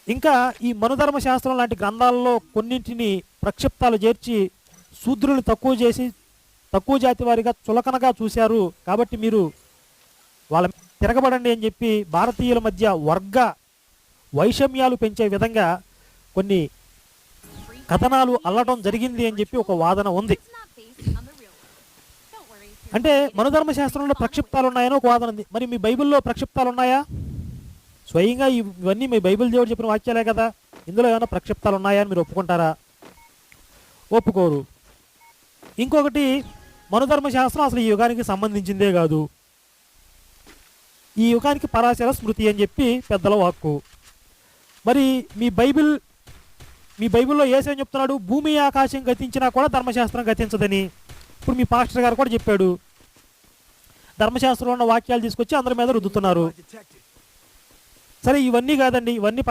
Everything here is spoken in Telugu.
ఇంకా ఈ మనుధర్మ శాస్త్రం లాంటి గ్రంథాలలో కొన్నింటిని ప్రక్షిప్తాలు చేర్చి శూద్రులు తక్కువ చేసి తక్కువ జాతి వారిగా చులకనగా చూశారు, కాబట్టి మీరు వాళ్ళ తిరగబడండి అని చెప్పి భారతీయుల మధ్య వర్గ వైషమ్యాలు పెంచే విధంగా కొన్ని కథనాలు అల్లటం జరిగింది అని చెప్పి ఒక వాదన ఉంది. అంటే మనుధర్మ శాస్త్రంలో ప్రక్షిప్తాలు ఉన్నాయని ఒక వాదన ఉంది. మరి మీ బైబిల్లో ప్రక్షిప్తాలు ఉన్నాయా? స్వయంగా ఇవన్నీ మీ బైబిల్ దేవుడు చెప్పిన వాక్యాలే కదా, ఇందులో ఏమైనా ప్రక్షిప్తాలు ఉన్నాయా అని మీరు ఒప్పుకుంటారా? ఒప్పుకోరు. ఇంకొకటి, మనుధర్మ శాస్త్రం అసలు ఈ యుగానికి సంబంధించిందే కాదు, ఈ యుగానికి పరాశర స్మృతి అని చెప్పి పెద్దల వాక్కు. మరి మీ బైబిల్లో యేసు ఏం చెప్తున్నాడు? భూమి ఆకాశం గతించినా కూడా ధర్మశాస్త్రం గతించదని. ఇప్పుడు మీ పాస్టర్ గారు కూడా చెప్పాడు. ధర్మశాస్త్రంలో ఉన్న వాక్యాలు తీసుకొచ్చి అందరి మీద రుద్దుతున్నారు. సరే, ఇవన్నీ కాదండి, ఇవన్నీ